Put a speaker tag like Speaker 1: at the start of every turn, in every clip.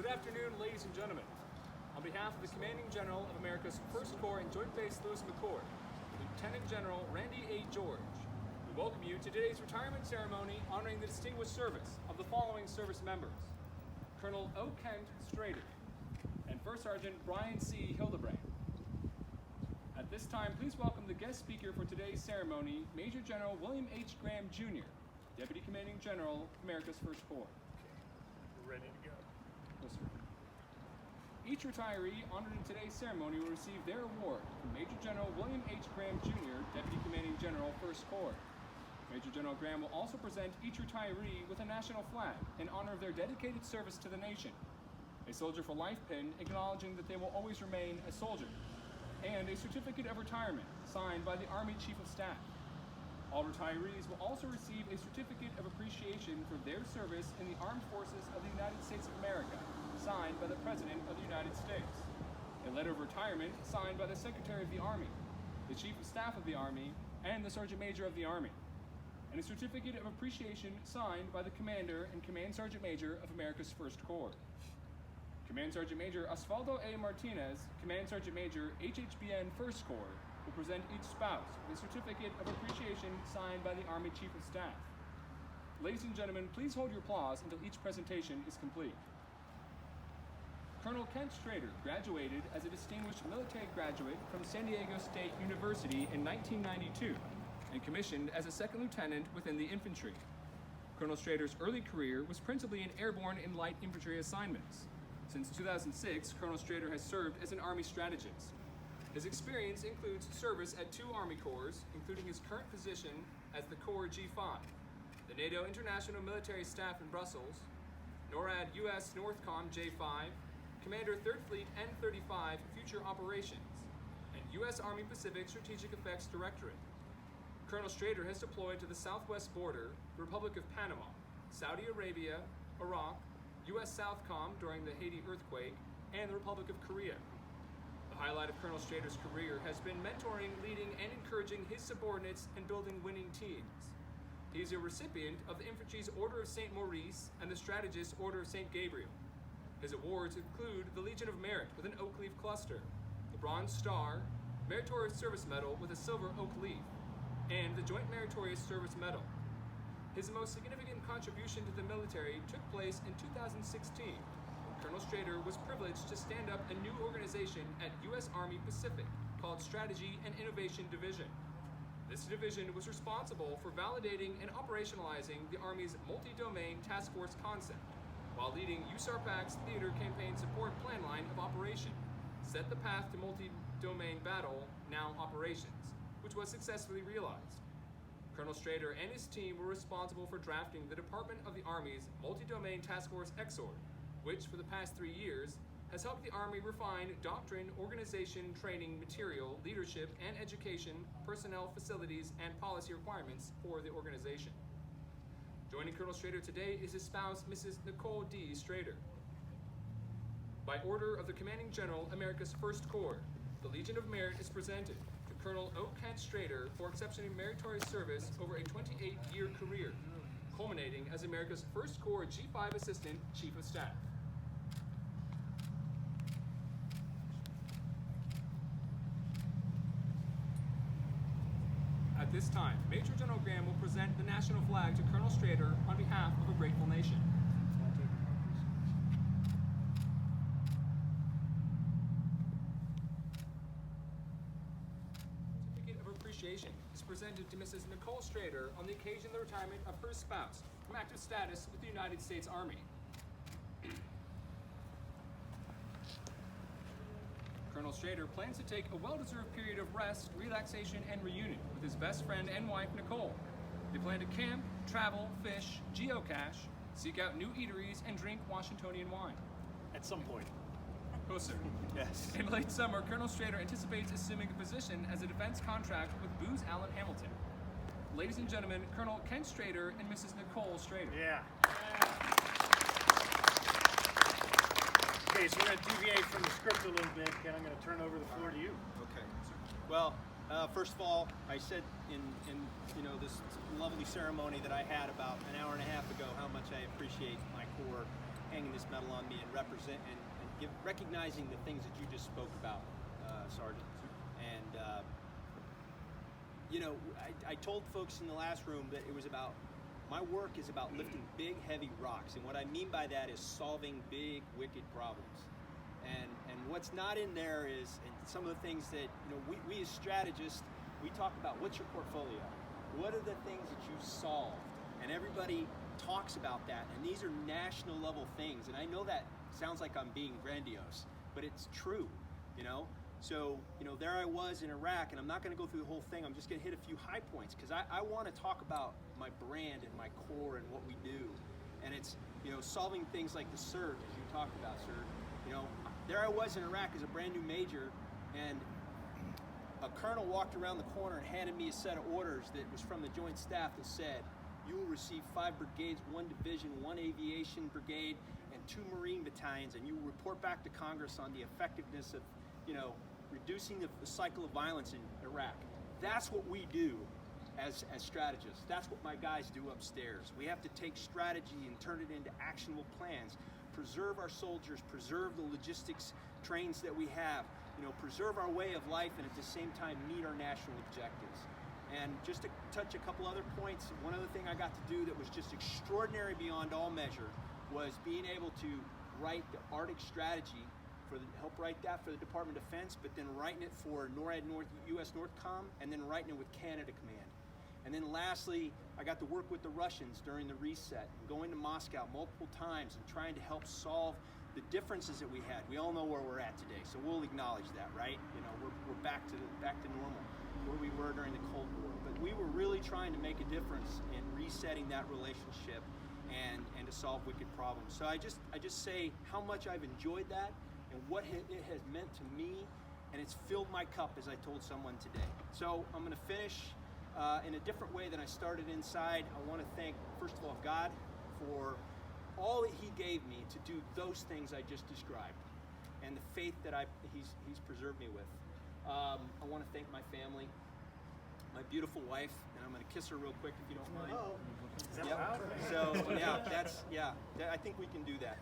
Speaker 1: Good afternoon, ladies and gentlemen. On behalf of the Commanding General of America's 1st Corps and Joint Base Lewis-McChord, Lieutenant General Randy A. George, we welcome you to today's retirement ceremony honoring the distinguished service of the following service members: Colonel O. Kent Strader and First Sergeant Brian C. Hildebrand. At this time, please welcome the guest speaker for today's ceremony, Major General William H. Graham, Jr., Deputy Commanding General, America's 1st Corps.
Speaker 2: We're ready to go.
Speaker 1: Yes, sir. Each retiree honored in today's ceremony will receive their award from Major General William H. Graham, Jr., Deputy Commanding General, 1st Corps. Major General Graham will also present each retiree with a national flag in honor of their dedicated service to the nation, a Soldier for Life pin acknowledging that they will always remain a soldier, and a certificate of retirement signed by the Army Chief of Staff. All retirees will also receive a certificate of appreciation for their service in the Armed Forces of the United States of America, signed by the President of the United States, a letter of retirement signed by the Secretary of the Army, the Chief of Staff of the Army, and the Sergeant Major of the Army, and a certificate of appreciation signed by the Commander and Command Sergeant Major of America's 1st Corps. Command Sergeant Major Osvaldo A. Martinez, Command Sergeant Major HHBN 1st Corps, will present each spouse with a certificate of appreciation signed by the Army Chief of Staff. Ladies and gentlemen, please hold your applause until each presentation is complete. Colonel Kent Strader graduated as a distinguished military graduate from San Diego State University in 1992 and commissioned as a second lieutenant within the infantry. Colonel Strader's early career was principally in airborne and light infantry assignments. Since 2006, Colonel Strader has served as an Army strategist. His experience includes service at 2 Army Corps, including his current position as the Corps G5, the NATO International Military Staff in Brussels, NORAD U.S. Northcom J5, Commander 3rd Fleet N-35 Future Operations, and U.S. Army Pacific Strategic Effects Directorate. Colonel Strader has deployed to the southwest border, the Republic of Panama, Saudi Arabia, Iraq, U.S. Southcom during the Haiti earthquake, and the Republic of Korea. The highlight of Colonel Strader's career has been mentoring, leading, and encouraging his subordinates and building winning teams. He is a recipient of the Infantry's Order of St. Maurice and the Strategist's Order of St. Gabriel. His awards include the Legion of Merit with an oak leaf cluster, the Bronze Star, Meritorious Service Medal with a silver oak leaf, and the Joint Meritorious Service Medal. His most significant contribution to the military took place in 2016, when Colonel Strader was privileged to stand up a new organization at U.S. Army Pacific called Strategy and Innovation Division. This division was responsible for validating and operationalizing the Army's multi-domain task force concept, while leading USARPAC's Theater Campaign Support Plan line of operation, set the path to multi-domain battle, now operations, which was successfully realized. Colonel Strader and his team were responsible for drafting the Department of the Army's Multi-Domain Task Force XOR, which for the past 3 years has helped the Army refine doctrine, organization, training, material, leadership, and education, personnel, facilities, and policy requirements for the organization. Joining Colonel Strader today is his spouse, Mrs. Nicole D. Strader. By order of the Commanding General, America's 1st Corps, the Legion of Merit is presented to Colonel O. Kent Strader for exceptionally meritorious service over a 28-year career, culminating as America's 1st Corps G5 Assistant Chief of Staff. At this time, Major General Graham will present the national flag to Colonel Strader on behalf of a grateful nation. Certificate of appreciation is presented to Mrs. Nicole Strader on the occasion of the retirement of her spouse from active status with the United States Army. Colonel Strader plans to take a well-deserved period of rest, relaxation, and reunion with his best friend and wife, Nicole. They plan to camp, travel, fish, geocache, seek out new eateries, and drink Washingtonian wine.
Speaker 2: At some point.
Speaker 1: Oh, sir.
Speaker 2: Yes.
Speaker 1: In late summer, Colonel Strader anticipates assuming a position as a defense contract with Booz Allen Hamilton. Ladies and gentlemen, Colonel Kent Strader and Mrs. Nicole Strader.
Speaker 2: Yeah. Okay, so we're going to deviate from the script a little bit, and I'm going to turn over the floor to you.
Speaker 3: Okay. Well, first of all, I said in this lovely ceremony that I had about an hour and a half ago how much I appreciate my Corps hanging this medal on me and recognizing the things that you just spoke about, Sergeant. And I told folks in the last room that my work is about lifting big, heavy rocks, and what I mean by that is solving big, wicked problems. And what's not in there is, and some of the things that we as strategists, we talk about what's your portfolio, what are the things that you solved, and everybody talks about that, and these are national level things, and I know that sounds like I'm being grandiose, but it's true, So, there I was in Iraq, and I'm not going to go through the whole thing. I'm just going to hit a few high points, because I want to talk about my brand and my core and what we do. And it's, solving things like the surge, as you talked about, sir. There I was in Iraq as a brand new major, and a colonel walked around the corner and handed me a set of orders that was from the Joint Staff that said, you will receive 5 brigades, 1 division, 1 aviation brigade, and 2 Marine battalions, and you will report back to Congress on the effectiveness of reducing the cycle of violence in Iraq. That's what we do as strategists. That's what my guys do upstairs. We have to take strategy and turn it into actionable plans, preserve our soldiers, preserve the logistics trains that we have, preserve our way of life, and at the same time meet our national objectives. And just to touch a couple other points, one other thing I got to do that was just extraordinary beyond all measure was being able to write the Arctic strategy, help write that for the Department of Defense, but then writing it for NORAD, US Northcom, and then writing it with Canada Command. And then lastly, I got to work with the Russians during the reset, going to Moscow multiple times and trying to help solve the differences that we had. We all know where we're at today, so we'll acknowledge that, right? We're back to normal, where we were during the Cold War. But we were really trying to make a difference in resetting that relationship and to solve wicked problems. So I just say how much I've enjoyed that and what it has meant to me, and it's filled my cup, as I told someone today. So I'm going to finish in a different way than I started inside. I want to thank, first of all, God for all that He gave me to do those things I just described, and the faith that He's preserved me with. I want to thank my family, my beautiful wife, and I'm going to kiss her real quick if you don't mind.
Speaker 2: Oh, is that
Speaker 3: Yep.
Speaker 2: loud?
Speaker 3: So I think we can do that.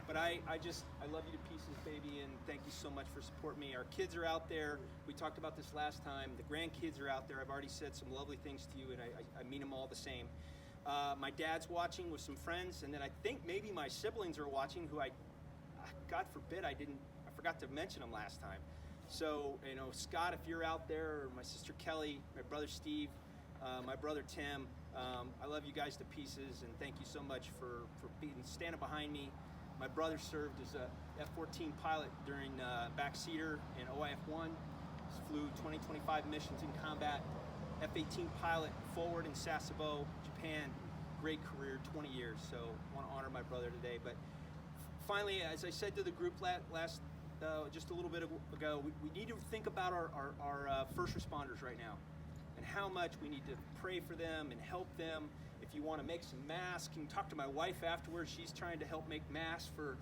Speaker 3: But I love you to pieces, baby, and thank you so much for supporting me. Our kids are out there. We talked about this last time. The grandkids are out there. I've already said some lovely things to you, and I mean them all the same. My dad's watching with some friends, and then I think maybe my siblings are watching, who God forbid, I forgot to mention them last time. So, Scott, if you're out there, or my sister Kelly, my brother Steve, my brother Tim, I love you guys to pieces, and thank you so much for standing behind me. My brother served as a F-14 pilot during backseater in OIF-1. Flew 20-25 missions in combat. F-18 pilot forward in Sasebo, Japan. Great career, 20 years. So I want to honor my brother today. But finally, as I said to the group just a little bit ago, we need to think about our first responders right now, and how much we need to pray for them and help them. If you want to make some masks, you can talk to my wife afterwards. She's trying to help make masks for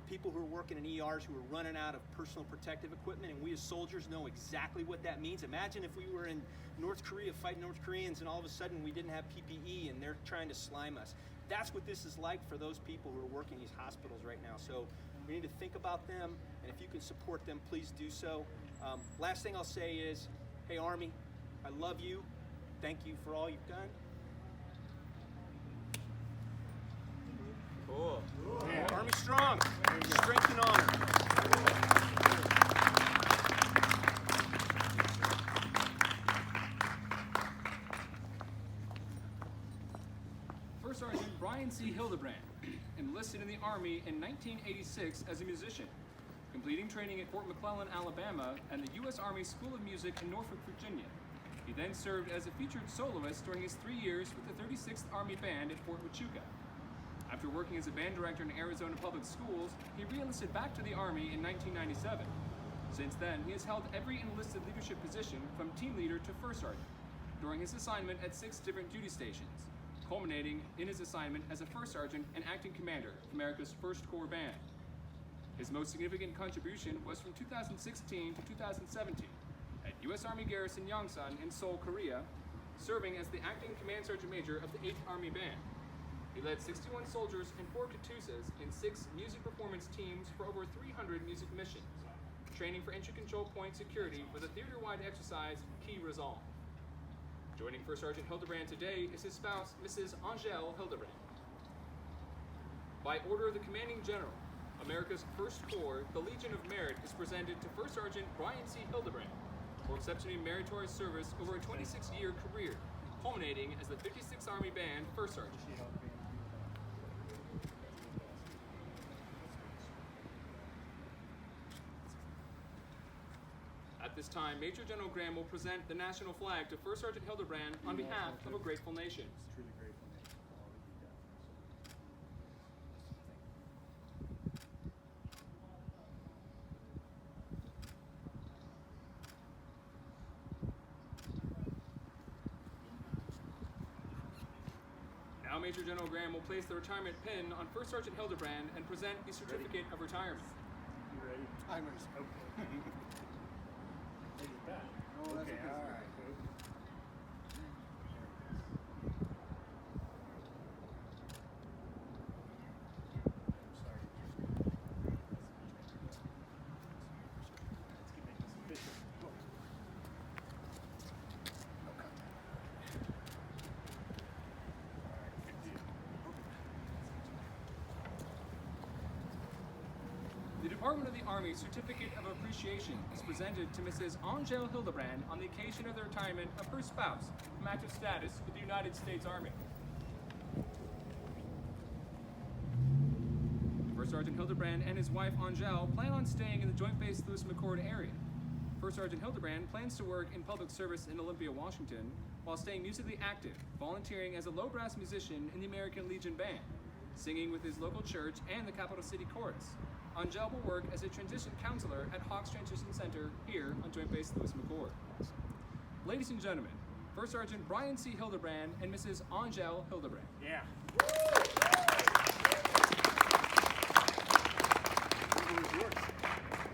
Speaker 3: people who are working in ERs who are running out of personal protective equipment, and we as soldiers know exactly what that means. Imagine if we were in North Korea fighting North Koreans and all of a sudden we didn't have PPE and they're trying to slime us. That's what this is like for those people who are working in these hospitals right now. So we need to think about them, and if you can support them, please do so. Last thing I'll say is, hey Army, I love you. Thank you for all you've done. Cool.
Speaker 2: Yeah.
Speaker 3: Army strong. Strength and honor.
Speaker 1: First Sergeant Brian C. Hildebrand enlisted in the Army in 1986 as a musician, completing training at Fort McClellan, Alabama, and the U.S. Army School of Music in Norfolk, Virginia. He then served as a featured soloist during his 3 years with the 36th Army Band at Fort Huachuca. After working as a band director in Arizona Public Schools, he re-enlisted back to the Army in 1997. Since then, he has held every enlisted leadership position from team leader to first sergeant during his assignment at 6 different duty stations, culminating in his assignment as a first sergeant and acting commander of America's 1st Corps Band. His most significant contribution was from 2016 to 2017 at U.S. Army Garrison Yongsan in Seoul, Korea, serving as the acting command sergeant major of the 8th Army Band. He led 61 soldiers and 4 Katusas in 6 music performance teams for over 300 music missions, training for entry control point security for the theater-wide exercise Key Resolve. Joining First Sergeant Hildebrand today is his spouse, Mrs. Angèle Hildebrand. By order of the Commanding General, America's First Corps, the Legion of Merit is presented to First Sergeant Brian C. Hildebrand for exceptionally meritorious service over a 26-year career, culminating as the 56th Army Band First Sergeant. At this time, Major General Graham will present the national flag to First Sergeant Hildebrand on behalf of a grateful nation.
Speaker 2: Truly grateful nation for all that you've done.
Speaker 1: Now Major General Graham will place the retirement pin on First Sergeant Hildebrand and present the certificate of retirement.
Speaker 2: You ready?
Speaker 4: I'm ready.
Speaker 2: Okay. Take it back.
Speaker 4: Oh, that's
Speaker 2: Okay,
Speaker 4: okay.
Speaker 2: all right. I'm sorry. Let's make this official. Go. All right, good deal.
Speaker 1: The Department of the Army Certificate of Appreciation is presented to Mrs. Angèle Hildebrand on the occasion of the retirement of her spouse from active status with the United States Army. First Sergeant Hildebrand and his wife Angèle plan on staying in the Joint Base Lewis-McChord area. First Sergeant Hildebrand plans to work in public service in Olympia, Washington, while staying musically active, volunteering as a low brass musician in the American Legion Band, singing with his local church and the Capital City Chorus. Angèle will work as a transition counselor at Hawks Transition Center here on Joint Base Lewis-McChord. Ladies and gentlemen, First Sergeant Brian C. Hildebrand and Mrs. Angèle Hildebrand.
Speaker 2: Yeah.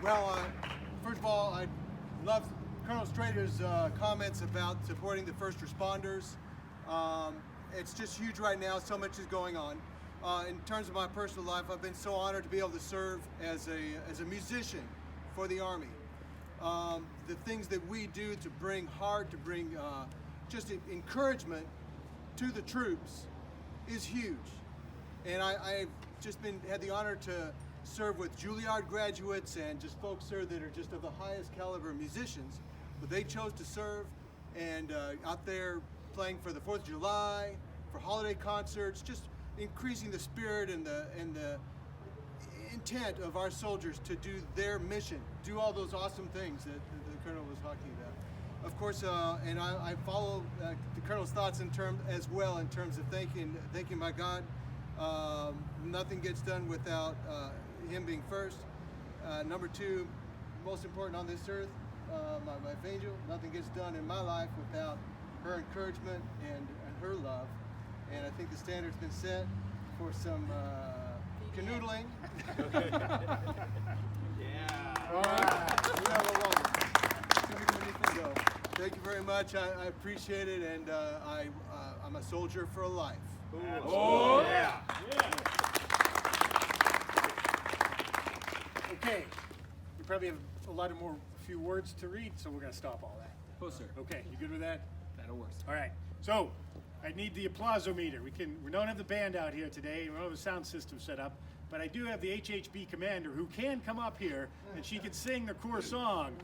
Speaker 4: Well, first of all, I love Colonel Strader's comments about supporting the first responders. It's just huge right now. So much is going on. In terms of my personal life, I've been so honored to be able to serve as a musician for the Army. The things that we do to bring heart, to bring just encouragement to the troops is huge. And I've just had the honor to serve with Juilliard graduates and just folks there that are just of the highest caliber musicians. But they chose to serve and out there playing for the 4th of July, for holiday concerts, just increasing the spirit and the intent of our soldiers to do their mission, do all those awesome things that the Colonel was talking about. Of course, and I follow the Colonel's thoughts in terms of thanking my God. Nothing gets done without him being first. Number 2, most important on this earth, my wife Angel. Nothing gets done in my life without her encouragement and her love. And I think the standard's been set for some canoodling.
Speaker 3: Yeah.
Speaker 2: All right.
Speaker 4: So, thank you very much. I appreciate it, and I'm a soldier for life.
Speaker 2: Oh, yeah. Okay. We probably have a few words to read, so we're going to stop all that.
Speaker 1: Oh, sir.
Speaker 2: Okay, you good with that?
Speaker 1: That'll work.
Speaker 2: All right. So, I need the applausometer. We don't have the band out here today. We don't have a sound system set up, but I do have the HHB commander who can come up here and she can sing the Corps song.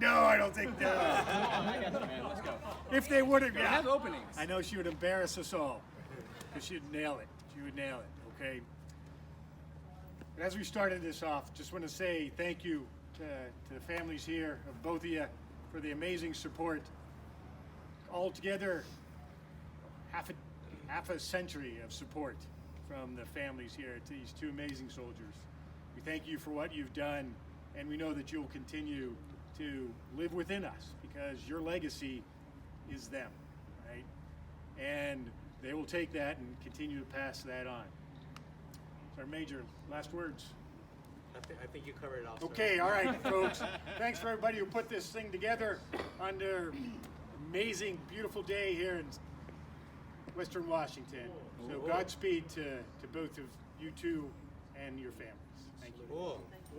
Speaker 2: No, I don't think that.
Speaker 1: I got you, man. Let's go.
Speaker 2: If they would have,
Speaker 1: We have openings.
Speaker 2: I know she would embarrass us all, but she'd nail it. She would nail it. Okay. But as we started this off, just want to say thank you to the families here of both of you for the amazing support. Altogether, half a century of support from the families here to these 2 amazing soldiers. We thank you for what you've done, and we know that you'll continue to live within us because your legacy is them, right? And they will take that and continue to pass that on. So, Major, last words.
Speaker 5: I think you covered it all. sir.
Speaker 2: Okay, all right, folks. Thanks for everybody who put this thing together under amazing, beautiful day here in Western Washington. So Godspeed to both of you two and your families. Thank you.
Speaker 5: Cool.